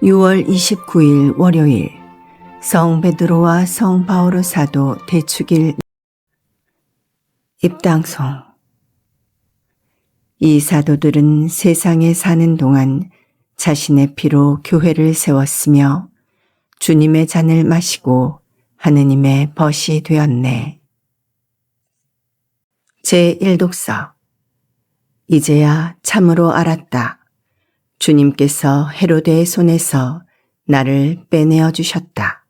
6월 29일 월요일 성 베드로와 성 바오로 사도 대축일 입당송. 이 사도들은 세상에 사는 동안 자신의 피로 교회를 세웠으며 주님의 잔을 마시고 하느님의 벗이 되었네. 제1독서. 이제야 참으로 알았다. 주님께서 헤로데의 손에서 나를 빼내어 주셨다.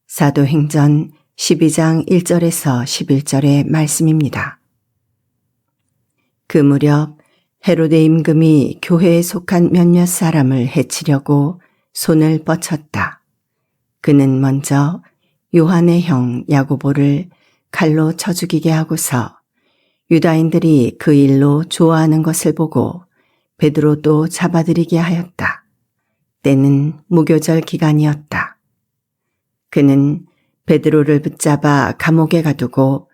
사도행전 12장 1절에서 11절의 말씀입니다. 그 무렵 헤로데 임금이 교회에 속한 몇몇 사람을 해치려고 손을 뻗쳤다. 그는 먼저 요한의 형 야고보를 칼로 쳐 죽이게 하고서 유다인들이 그 일로 좋아하는 것을 보고 베드로도 잡아들이게 하였다. 때는 무교절 기간이었다. 그는 베드로를 붙잡아 감옥에 가두고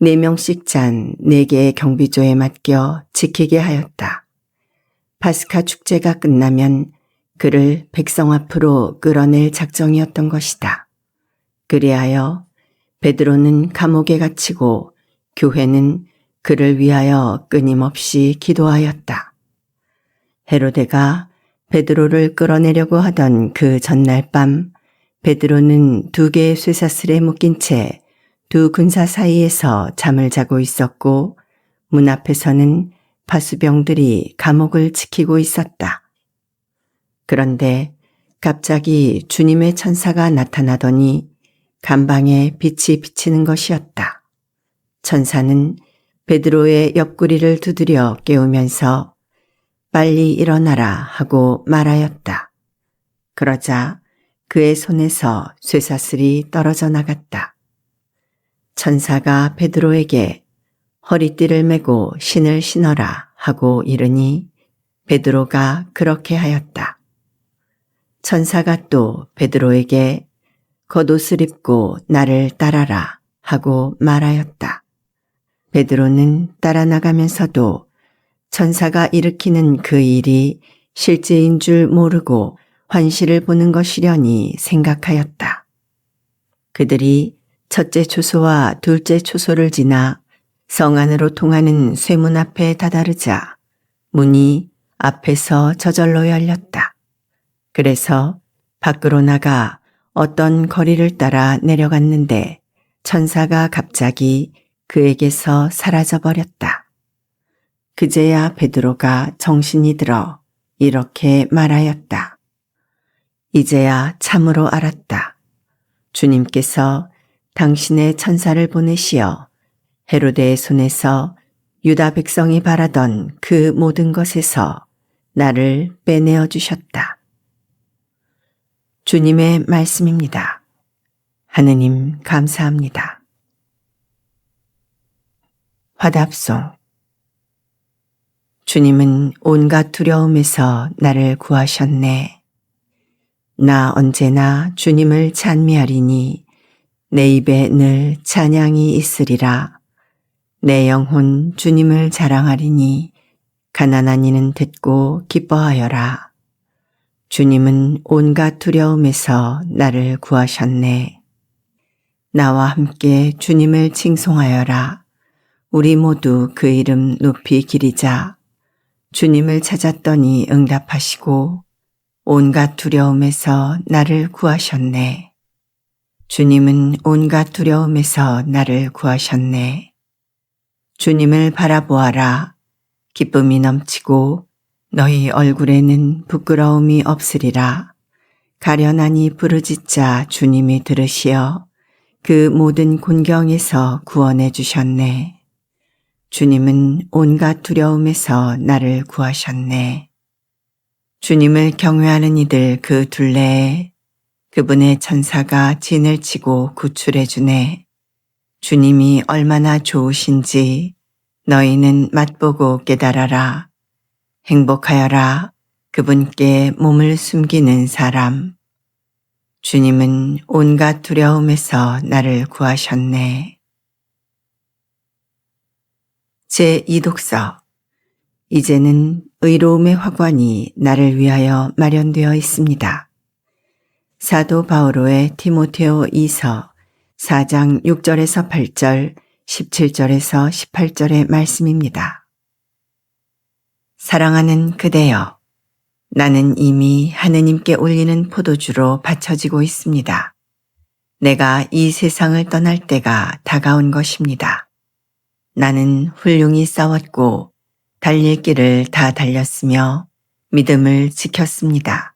4명씩 잔 4개의 경비조에 맡겨 지키게 하였다. 파스카 축제가 끝나면 그를 백성 앞으로 끌어낼 작정이었던 것이다. 그리하여 베드로는 감옥에 갇히고 교회는 그를 위하여 끊임없이 기도하였다. 헤로데가 베드로를 끌어내려고 하던 그 전날 밤 베드로는 2개의 쇠사슬에 묶인 채 2 군사 사이에서 잠을 자고 있었고 문 앞에서는 파수병들이 감옥을 지키고 있었다. 그런데 갑자기 주님의 천사가 나타나더니 감방에 빛이 비치는 것이었다. 천사는 베드로의 옆구리를 두드려 깨우면서 빨리 일어나라 하고 말하였다. 그러자 그의 손에서 쇠사슬이 떨어져 나갔다. 천사가 베드로에게 허리띠를 메고 신을 신어라 하고 이르니 베드로가 그렇게 하였다. 천사가 또 베드로에게 겉옷을 입고 나를 따라라 하고 말하였다. 베드로는 따라 나가면서도 천사가 일으키는 그 일이 실제인 줄 모르고 환시를 보는 것이려니 생각하였다. 그들이 첫째 초소와 둘째 초소를 지나 성 안으로 통하는 쇠문 앞에 다다르자 문이 앞에서 저절로 열렸다. 그래서 밖으로 나가 어떤 거리를 따라 내려갔는데 천사가 갑자기 그에게서 사라져 버렸다. 그제야 베드로가 정신이 들어 이렇게 말하였다. 이제야 참으로 알았다. 주님께서 당신의 천사를 보내시어 헤로데의 손에서 유다 백성이 바라던 그 모든 것에서 나를 빼내어 주셨다. 주님의 말씀입니다. 하느님 감사합니다. 화답송. 주님은 온갖 두려움에서 나를 구하셨네. 나 언제나 주님을 찬미하리니 내 입에 늘 찬양이 있으리라. 내 영혼 주님을 자랑하리니 가난한 이는 듣고 기뻐하여라. 주님은 온갖 두려움에서 나를 구하셨네. 나와 함께 주님을 칭송하여라. 우리 모두 그 이름 높이 기리자. 주님을 찾았더니 응답하시고 온갖 두려움에서 나를 구하셨네. 주님은 온갖 두려움에서 나를 구하셨네. 주님을 바라보아라. 기쁨이 넘치고 너희 얼굴에는 부끄러움이 없으리라. 가련하니 부르짖자 주님이 들으시어 그 모든 곤경에서 구원해 주셨네. 주님은 온갖 두려움에서 나를 구하셨네. 주님을 경외하는 이들 그 둘레에 그분의 천사가 진을 치고 구출해 주네. 주님이 얼마나 좋으신지 너희는 맛보고 깨달아라. 행복하여라. 그분께 몸을 숨기는 사람. 주님은 온갖 두려움에서 나를 구하셨네. 제2독서. 이제는 의로움의 화관이 나를 위하여 마련되어 있습니다. 사도 바오로의 디모테오 2서 4장 6절에서 8절, 17절에서 18절의 말씀입니다. 사랑하는 그대여, 나는 이미 하느님께 올리는 포도주로 바쳐지고 있습니다. 내가 이 세상을 떠날 때가 다가온 것입니다. 나는 훌륭히 싸웠고 달릴 길을 다 달렸으며 믿음을 지켰습니다.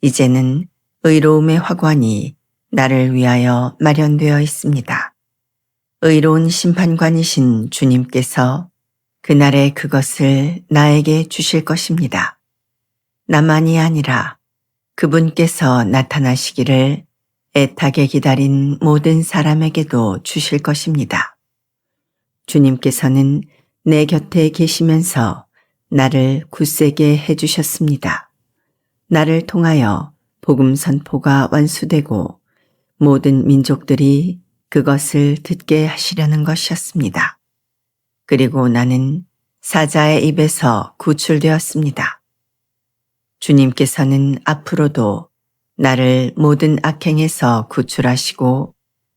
이제는 의로움의 화관이 나를 위하여 마련되어 있습니다. 의로운 심판관이신 주님께서 그날에 그것을 나에게 주실 것입니다. 나만이 아니라 그분께서 나타나시기를 애타게 기다린 모든 사람에게도 주실 것입니다. 주님께서는 내 곁에 계시면서 나를 굳세게 해주셨습니다. 나를 통하여 복음 선포가 완수되고 모든 민족들이 그것을 듣게 하시려는 것이었습니다. 그리고 나는 사자의 입에서 구출되었습니다. 주님께서는 앞으로도 나를 모든 악행에서 구출하시고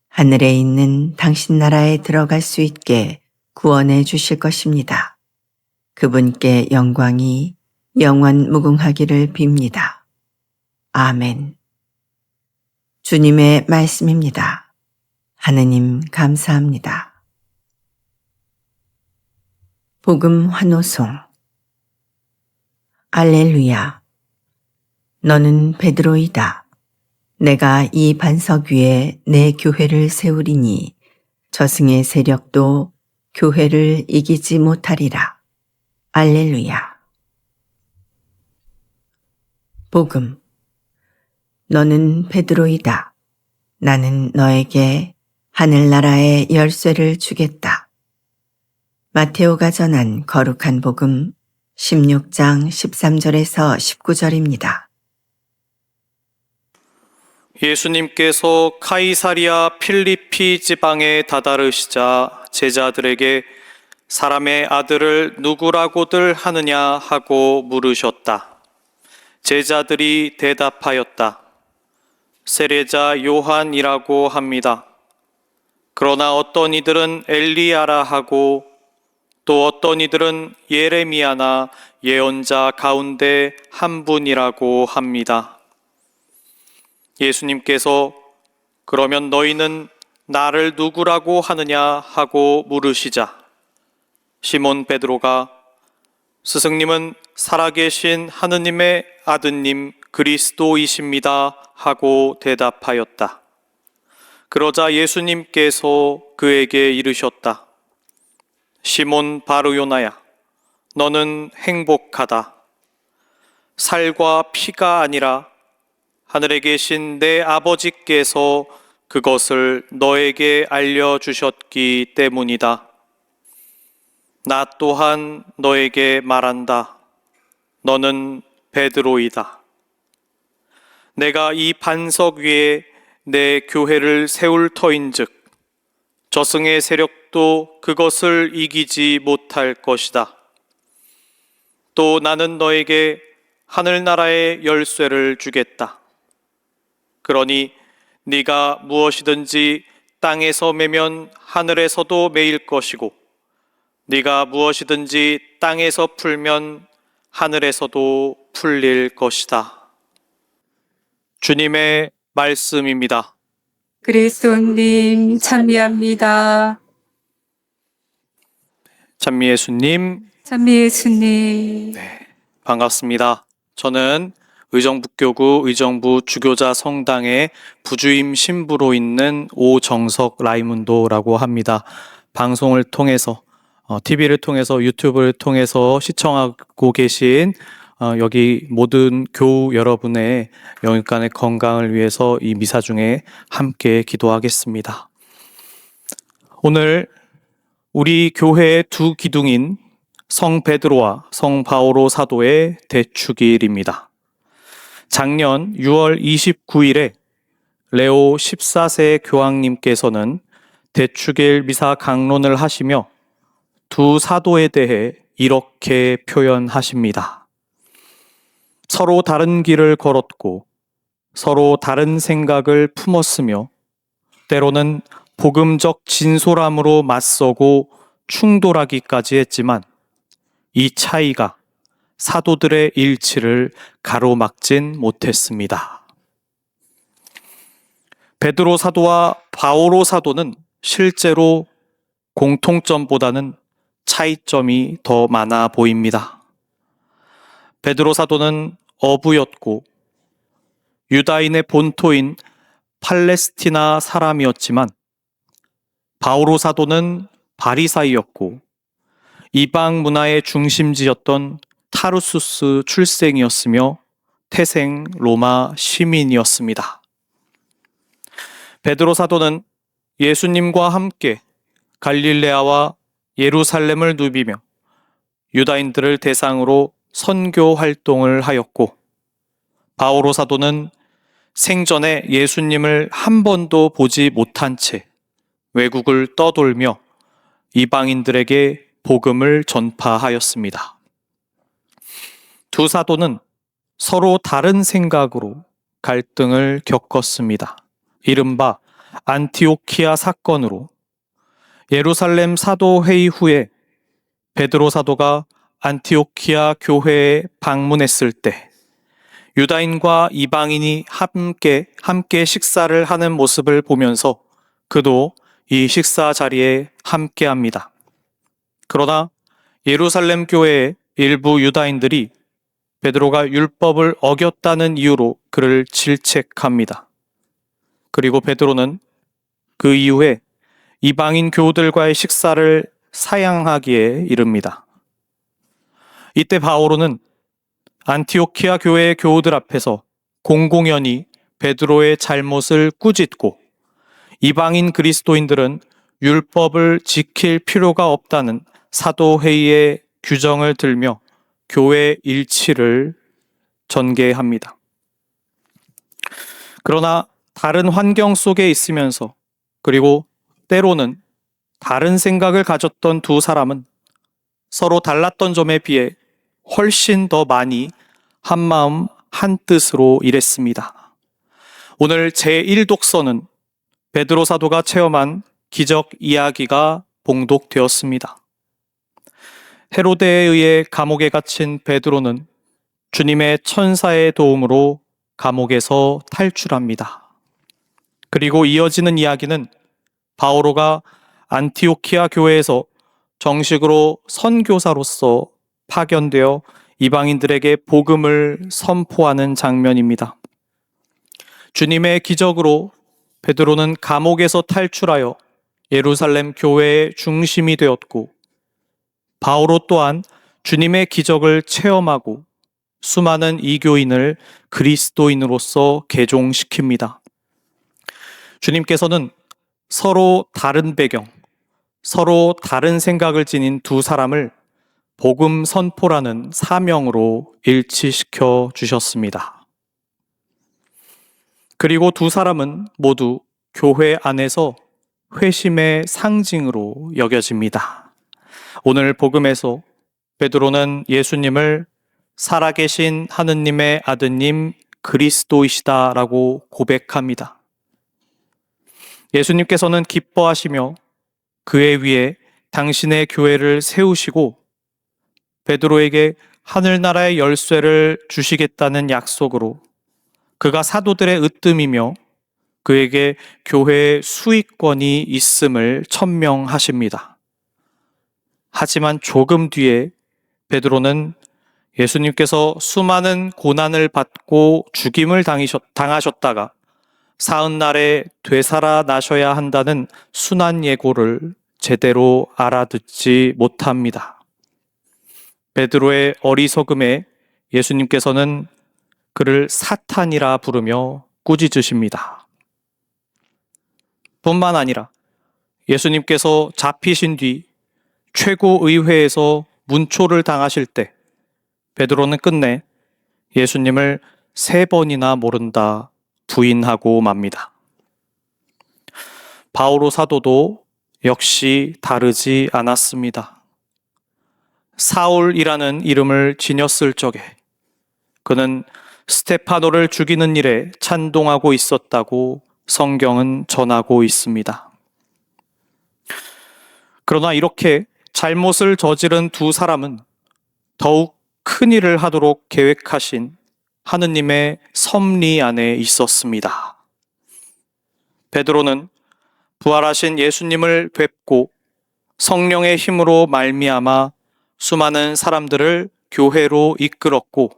하늘에 있는 당신 나라에 들어갈 수 있게 구원해 주실 것입니다. 그분께 영광이 영원 무궁하기를 빕니다. 아멘. 주님의 말씀입니다. 하느님 감사합니다. 복음 환호송. 알렐루야. 너는 베드로이다. 내가 이 반석 위에 내 교회를 세우리니 저승의 세력도 교회를 이기지 못하리라. 알렐루야. 복음. 너는 베드로이다. 나는 너에게 하늘나라의 열쇠를 주겠다. 마테오가 전한 거룩한 복음 16장 13절에서 19절입니다. 예수님께서 카이사리아 필리피 지방에 다다르시자 제자들에게 사람의 아들을 누구라고들 하느냐 하고 물으셨다. 제자들이 대답하였다. 세례자 요한이라고 합니다. 그러나 어떤 이들은 엘리야라 하고 또 어떤 이들은 예레미야나 예언자 가운데 한 분이라고 합니다. 예수님께서 그러면 너희는 나를 누구라고 하느냐 하고 물으시자 시몬 베드로가 스승님은 살아계신 하느님의 아드님 그리스도이십니다 하고 대답하였다. 그러자 예수님께서 그에게 이르셨다. 시몬 바르요나야, 너는 행복하다. 살과 피가 아니라 하늘에 계신 내 아버지께서 그것을 너에게 알려주셨기 때문이다. 나 또한 너에게 말한다. 너는 베드로이다. 내가 이 반석 위에 내 교회를 세울 터인즉 저승의 세력도 그것을 이기지 못할 것이다. 또 나는 너에게 하늘나라의 열쇠를 주겠다. 그러니 네가 무엇이든지 땅에서 매면 하늘에서도 매일 것이고 네가 무엇이든지 땅에서 풀면 하늘에서도 풀릴 것이다. 주님의 말씀입니다. 그리스도님 찬미합니다. 찬미 예수님, 찬미 예수님. 반갑습니다. 저는 의정북교구 의정부 주교자 성당의 부주임 신부로 있는 오정석 라이문도라고 합니다. 방송을 통해서 TV를 통해서 유튜브를 통해서 시청하고 계신 여기 모든 교우 여러분의 영육간의 건강을 위해서 이 미사 중에 함께 기도하겠습니다. 오늘 우리 교회의 두 기둥인 성 베드로와 성 바오로 사도의 대축일입니다. 작년 6월 29일에 레오 14세 교황님께서는 대축일 미사 강론을 하시며 두 사도에 대해 이렇게 표현하십니다. 서로 다른 길을 걸었고 서로 다른 생각을 품었으며 때로는 복음적 진솔함으로 맞서고 충돌하기까지 했지만 이 차이가 사도들의 일치를 가로막진 못했습니다. 베드로 사도와 바오로 사도는 실제로 공통점보다는 차이점이 더 많아 보입니다. 베드로 사도는 어부였고 유다인의 본토인 팔레스티나 사람이었지만 바오로 사도는 바리사이였고 이방 문화의 중심지였던 타르수스 출생이었으며 태생 로마 시민이었습니다. 베드로 사도는 예수님과 함께 갈릴레아와 예루살렘을 누비며 유다인들을 대상으로 선교 활동을 하였고 바오로 사도는 생전에 예수님을 한 번도 보지 못한 채 외국을 떠돌며 이방인들에게 복음을 전파하였습니다. 두 사도는 서로 다른 생각으로 갈등을 겪었습니다. 이른바 안티오키아 사건으로 예루살렘 사도회의 후에 베드로 사도가 안티오키아 교회에 방문했을 때 유다인과 이방인이 함께 식사를 하는 모습을 보면서 그도 이 식사 자리에 함께합니다. 그러나 예루살렘 교회의 일부 유다인들이 베드로가 율법을 어겼다는 이유로 그를 질책합니다. 그리고 베드로는 그 이후에 이방인 교우들과의 식사를 사양하기에 이릅니다. 이때 바오로는 안티오키아 교회의 교우들 앞에서 공공연히 베드로의 잘못을 꾸짖고 이방인 그리스도인들은 율법을 지킬 필요가 없다는 사도회의의 규정을 들며 교회 일치를 전개합니다. 그러나 다른 환경 속에 있으면서 그리고 때로는 다른 생각을 가졌던 두 사람은 서로 달랐던 점에 비해 훨씬 더 많이 한마음 한뜻으로 일했습니다. 오늘 제1독서는 베드로 사도가 체험한 기적 이야기가 봉독되었습니다. 헤로데에 의해 감옥에 갇힌 베드로는 주님의 천사의 도움으로 감옥에서 탈출합니다. 그리고 이어지는 이야기는 바오로가 안티오키아 교회에서 정식으로 선교사로서 파견되어 이방인들에게 복음을 선포하는 장면입니다. 주님의 기적으로 베드로는 감옥에서 탈출하여 예루살렘 교회의 중심이 되었고 바오로 또한 주님의 기적을 체험하고 수많은 이교인을 그리스도인으로서 개종시킵니다. 주님께서는 서로 다른 배경, 서로 다른 생각을 지닌 두 사람을 복음 선포라는 사명으로 일치시켜 주셨습니다. 그리고 두 사람은 모두 교회 안에서 회심의 상징으로 여겨집니다. 오늘 복음에서 베드로는 예수님을 살아계신 하느님의 아드님 그리스도이시다라고 고백합니다. 예수님께서는 기뻐하시며 그의 위에 당신의 교회를 세우시고 베드로에게 하늘나라의 열쇠를 주시겠다는 약속으로 그가 사도들의 으뜸이며 그에게 교회의 수익권이 있음을 천명하십니다. 하지만 조금 뒤에 베드로는 예수님께서 수많은 고난을 받고 죽임을 당하셨다가 사흔날에 되살아나셔야 한다는 순환 예고를 제대로 알아듣지 못합니다. 베드로의 어리석음에 예수님께서는 그를 사탄이라 부르며 꾸짖으십니다. 뿐만 아니라 예수님께서 잡히신 뒤 최고의회에서 문초를 당하실 때 베드로는 끝내 예수님을 3번이나 모른다 부인하고 맙니다. 바오로 사도도 역시 다르지 않았습니다. 사울이라는 이름을 지녔을 적에 그는 스테파노를 죽이는 일에 찬동하고 있었다고 성경은 전하고 있습니다. 그러나 이렇게 잘못을 저지른 두 사람은 더욱 큰 일을 하도록 계획하신 하느님의 섭리 안에 있었습니다. 베드로는 부활하신 예수님을 뵙고 성령의 힘으로 말미암아 수많은 사람들을 교회로 이끌었고,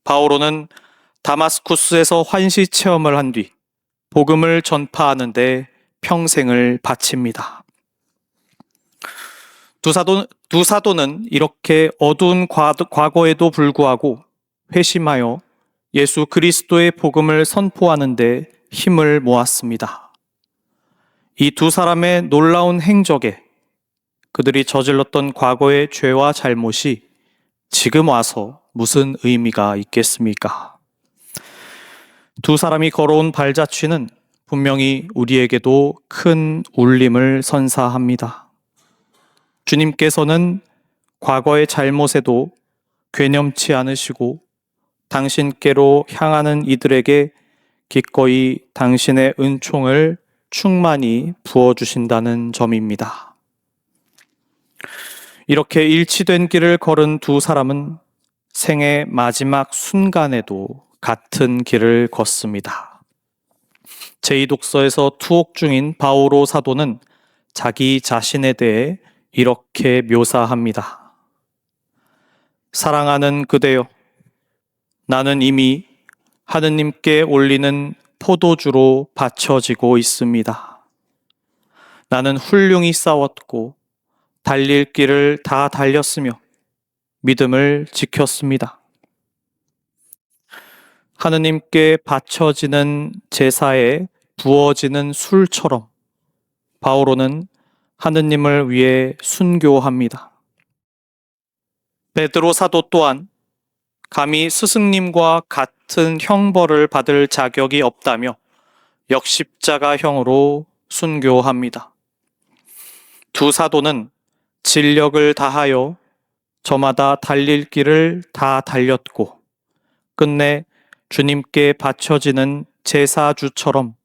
바오로는 다마스쿠스에서 환시 체험을 한 뒤 복음을 전파하는 데 평생을 바칩니다. 두 사도는 이렇게 어두운 과거에도 불구하고 회심하여 예수 그리스도의 복음을 선포하는 데 힘을 모았습니다. 이 두 사람의 놀라운 행적에 그들이 저질렀던 과거의 죄와 잘못이 지금 와서 무슨 의미가 있겠습니까? 두 사람이 걸어온 발자취는 분명히 우리에게도 큰 울림을 선사합니다. 주님께서는 과거의 잘못에도 괴념치 않으시고 당신께로 향하는 이들에게 기꺼이 당신의 은총을 충만히 부어주신다는 점입니다. 이렇게 일치된 길을 걸은 두 사람은 생의 마지막 순간에도 같은 길을 걷습니다. 제2독서에서 투옥 중인 바오로 사도는 자기 자신에 대해 이렇게 묘사합니다. 사랑하는 그대여, 나는 이미 하느님께 올리는 포도주로 바쳐지고 있습니다. 나는 훌륭히 싸웠고 달릴 길을 다 달렸으며 믿음을 지켰습니다. 하느님께 바쳐지는 제사에 부어지는 술처럼 바오로는 하느님을 위해 순교합니다. 베드로 사도 또한 감히 스승님과 같은 형벌을 받을 자격이 없다며 역십자가형으로 순교합니다. 두 사도는 진력을 다하여 저마다 달릴 길을 다 달렸고 끝내 주님께 바쳐지는 제사주처럼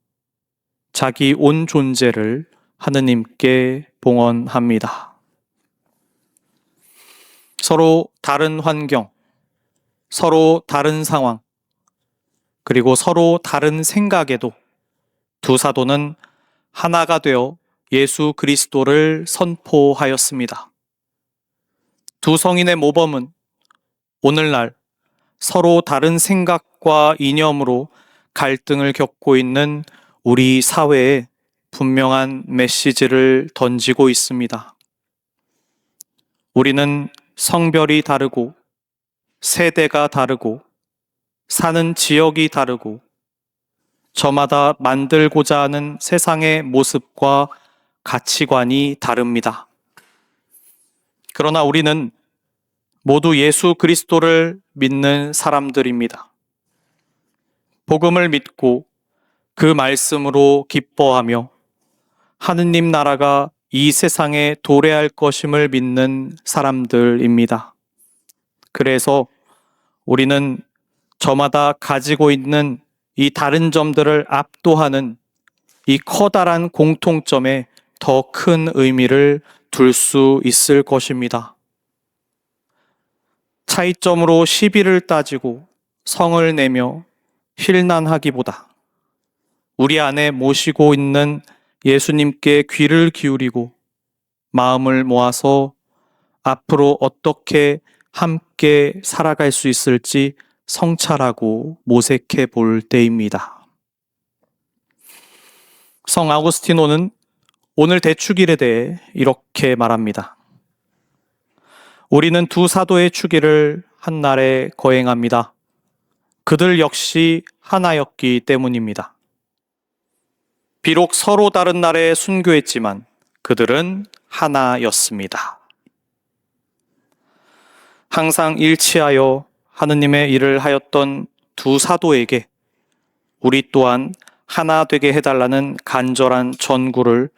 자기 온 존재를 하느님께 봉헌합니다. 서로 다른 환경, 서로 다른 상황, 그리고 서로 다른 생각에도 두 사도는 하나가 되어 예수 그리스도를 선포하였습니다. 두 성인의 모범은 오늘날 서로 다른 생각과 이념으로 갈등을 겪고 있는 우리 사회에 분명한 메시지를 던지고 있습니다. 우리는 성별이 다르고 세대가 다르고 사는 지역이 다르고 저마다 만들고자 하는 세상의 모습과 가치관이 다릅니다. 그러나 우리는 모두 예수 그리스도를 믿는 사람들입니다. 복음을 믿고 그 말씀으로 기뻐하며 하느님 나라가 이 세상에 도래할 것임을 믿는 사람들입니다. 그래서 우리는 저마다 가지고 있는 이 다른 점들을 압도하는 이 커다란 공통점에 더 큰 의미를 둘 수 있을 것입니다. 차이점으로 시비를 따지고 성을 내며 힐난하기보다 우리 안에 모시고 있는 예수님께 귀를 기울이고 마음을 모아서 앞으로 어떻게 함께 살아갈 수 있을지 성찰하고 모색해 볼 때입니다. 성 아우구스티노는 오늘 대축일에 대해 이렇게 말합니다. 우리는 두 사도의 축일을 한 날에 거행합니다. 그들 역시 하나였기 때문입니다. 비록 서로 다른 날에 순교했지만 그들은 하나였습니다. 항상 일치하여 하느님의 일을 하였던 두 사도에게 우리 또한 하나 되게 해달라는 간절한 전구를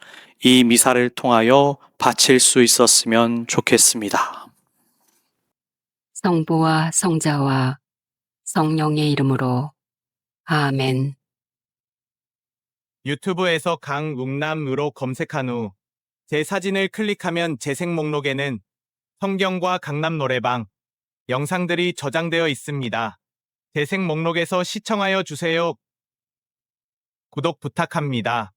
이 미사를 통하여 바칠 수 있었으면 좋겠습니다. 성부와 성자와 성령의 이름으로 아멘. 유튜브에서 강웅남으로 검색한 후 제 사진을 클릭하면 재생 목록에는 성경과 강남 노래방 영상들이 저장되어 있습니다. 재생 목록에서 시청하여 주세요. 구독 부탁합니다.